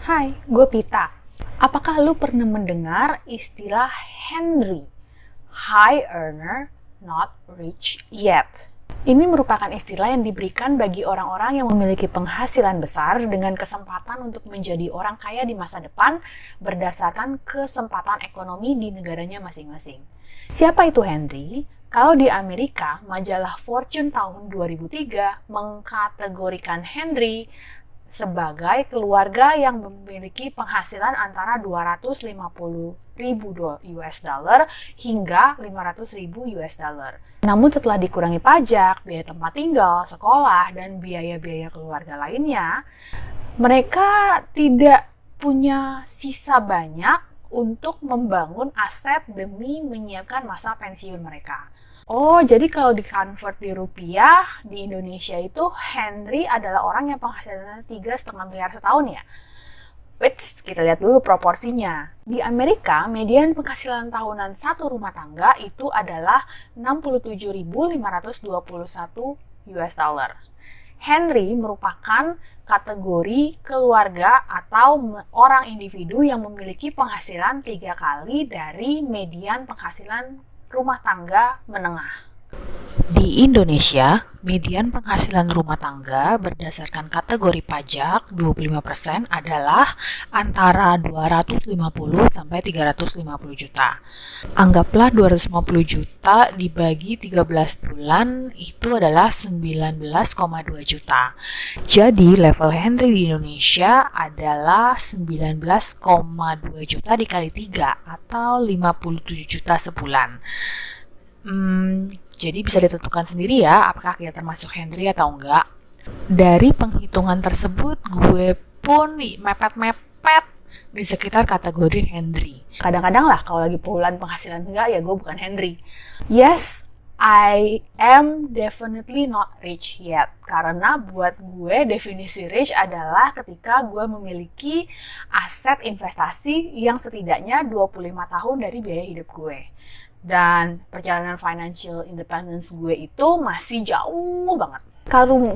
Hai, gue Pita. Apakah lu pernah mendengar istilah Henry? High earner, not rich yet. Ini merupakan istilah yang diberikan bagi orang-orang yang memiliki penghasilan besar dengan kesempatan untuk menjadi orang kaya di masa depan berdasarkan kesempatan ekonomi di negaranya masing-masing. Siapa itu Henry? Kalau di Amerika, majalah Fortune tahun 2003 mengkategorikan Henry sebagai keluarga yang memiliki penghasilan antara 250.000 US dollar hingga 500.000 US dollar. Namun setelah dikurangi pajak, biaya tempat tinggal, sekolah, dan biaya-biaya keluarga lainnya, mereka tidak punya sisa banyak untuk membangun aset demi menyiapkan masa pensiun mereka. Oh, jadi kalau di-convert di rupiah, di Indonesia itu Henry adalah orang yang penghasilannya 3,5 miliar setahun ya? Wait, kita lihat dulu proporsinya. Di Amerika, median penghasilan tahunan satu rumah tangga itu adalah 67.521 US dollar. Henry merupakan kategori keluarga atau orang individu yang memiliki penghasilan 3 kali dari median penghasilan rumah tangga menengah. Di Indonesia, median penghasilan rumah tangga berdasarkan kategori pajak 25% adalah antara 250 sampai 350 juta. Anggaplah 250 juta dibagi 13 bulan itu adalah 19,2 juta. Jadi level Henry di Indonesia adalah 19,2 juta dikali 3 atau 57 juta sebulan. Jadi bisa ditentukan sendiri ya apakah kita termasuk Henry atau enggak. Dari penghitungan tersebut gue pun mepet-mepet di sekitar kategori Henry. Kadang-kadang lah kalau lagi puluhan penghasilan enggak ya gue bukan Henry. Yes, I am definitely not rich yet. Karena buat gue definisi rich adalah ketika gue memiliki aset investasi yang setidaknya 25 tahun dari biaya hidup gue. Dan perjalanan financial independence gue itu masih jauh banget.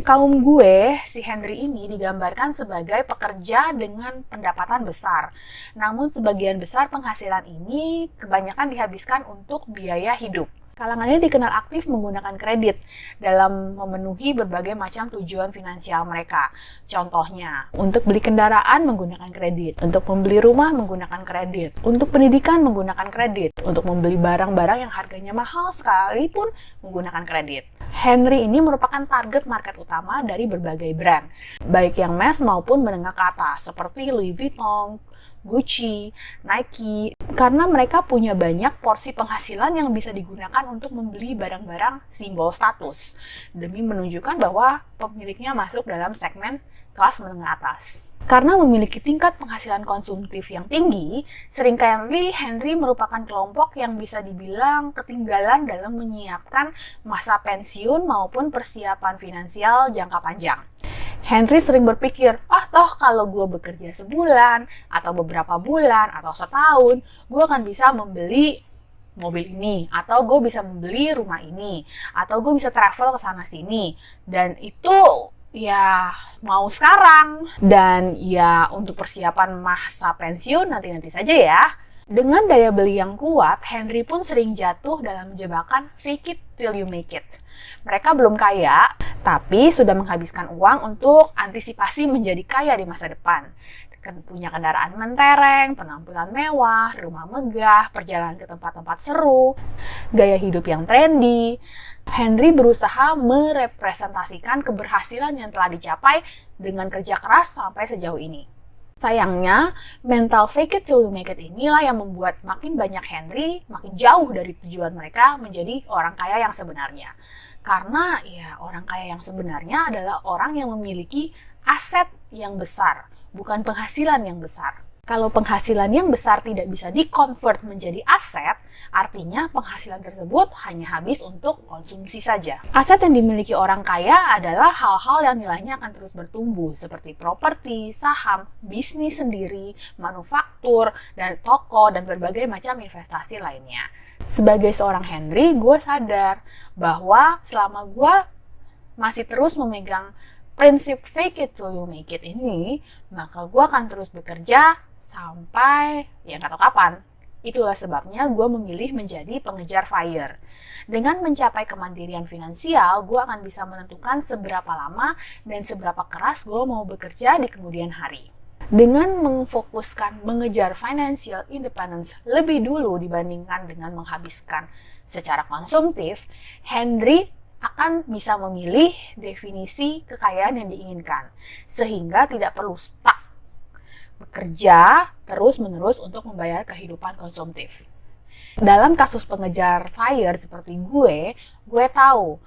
Kaum gue, si Henry ini digambarkan sebagai pekerja dengan pendapatan besar. Namun sebagian besar penghasilan ini kebanyakan dihabiskan untuk biaya hidup. Kalangan ini dikenal aktif menggunakan kredit dalam memenuhi berbagai macam tujuan finansial mereka. Contohnya, untuk beli kendaraan menggunakan kredit, untuk membeli rumah menggunakan kredit, untuk pendidikan menggunakan kredit, untuk membeli barang-barang yang harganya mahal sekalipun menggunakan kredit. Henry ini merupakan target market utama dari berbagai brand, baik yang mass maupun menengah ke atas, seperti Louis Vuitton, Gucci, Nike, karena mereka punya banyak porsi penghasilan yang bisa digunakan untuk membeli barang-barang simbol status, demi menunjukkan bahwa pemiliknya masuk dalam segmen kelas menengah atas. Karena memiliki tingkat penghasilan konsumtif yang tinggi, seringkali Henry merupakan kelompok yang bisa dibilang ketinggalan dalam menyiapkan masa pensiun maupun persiapan finansial jangka panjang. Henry sering berpikir, toh kalau gue bekerja sebulan, atau beberapa bulan, atau setahun, gue akan bisa membeli mobil ini, atau gue bisa membeli rumah ini, atau gue bisa travel ke sana sini. Dan itu ya mau sekarang. Dan ya untuk persiapan masa pensiun nanti-nanti saja ya. Dengan daya beli yang kuat, Henry pun sering jatuh dalam jebakan fake it till you make it. Mereka belum kaya, tapi sudah menghabiskan uang untuk antisipasi menjadi kaya di masa depan. Punya kendaraan mentereng, penampilan mewah, rumah megah, perjalanan ke tempat-tempat seru, gaya hidup yang trendy. Henry berusaha merepresentasikan keberhasilan yang telah dicapai dengan kerja keras sampai sejauh ini. Sayangnya, mental fake it till you make it inilah yang membuat makin banyak Henry makin jauh dari tujuan mereka menjadi orang kaya yang sebenarnya. Karena ya orang kaya yang sebenarnya adalah orang yang memiliki aset yang besar, bukan penghasilan yang besar. Kalau penghasilan yang besar tidak bisa di-convert menjadi aset, artinya penghasilan tersebut hanya habis untuk konsumsi saja. Aset yang dimiliki orang kaya adalah hal-hal yang nilainya akan terus bertumbuh, seperti properti, saham, bisnis sendiri, manufaktur, dan toko, dan berbagai macam investasi lainnya. Sebagai seorang Henry, gue sadar bahwa selama gue masih terus memegang prinsip fake it till you make it ini, maka gue akan terus bekerja sampai ya nggak tahu kapan. Itulah sebabnya gue memilih menjadi pengejar FIRE. Dengan mencapai kemandirian finansial, gue akan bisa menentukan seberapa lama dan seberapa keras gue mau bekerja di kemudian hari. Dengan memfokuskan mengejar financial independence lebih dulu dibandingkan dengan menghabiskan secara konsumtif, Hendry akan bisa memilih definisi kekayaan yang diinginkan, sehingga tidak perlu stuck bekerja terus-menerus untuk membayar kehidupan konsumtif. Dalam kasus pengejar FIRE seperti gue tahu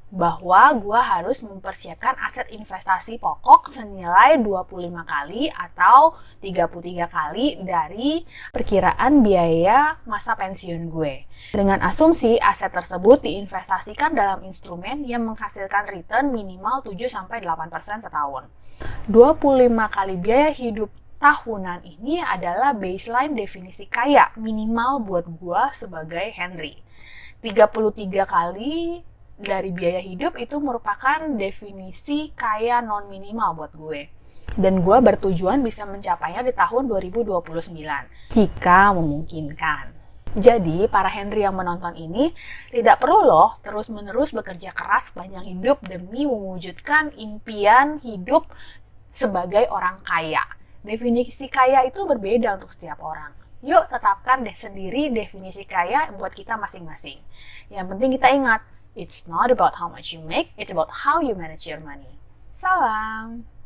bahwa gue harus mempersiapkan aset investasi pokok senilai 25 kali atau 33 kali dari perkiraan biaya masa pensiun gue. Dengan asumsi aset tersebut diinvestasikan dalam instrumen yang menghasilkan return minimal 7-8% setahun. 25 kali biaya hidup tahunan ini adalah baseline definisi kaya minimal buat gue sebagai Hendry. 33 kali dari biaya hidup itu merupakan definisi kaya non minimal buat gue. Dan gue bertujuan bisa mencapainya di tahun 2029, jika memungkinkan. Jadi, para Hendry yang menonton ini tidak perlu loh terus-menerus bekerja keras sepanjang hidup demi mewujudkan impian hidup sebagai orang kaya. Definisi kaya itu berbeda untuk setiap orang. Yuk tetapkan sendiri definisi kaya buat kita masing-masing. Yang penting kita ingat, it's not about how much you make, it's about how you manage your money. Salam!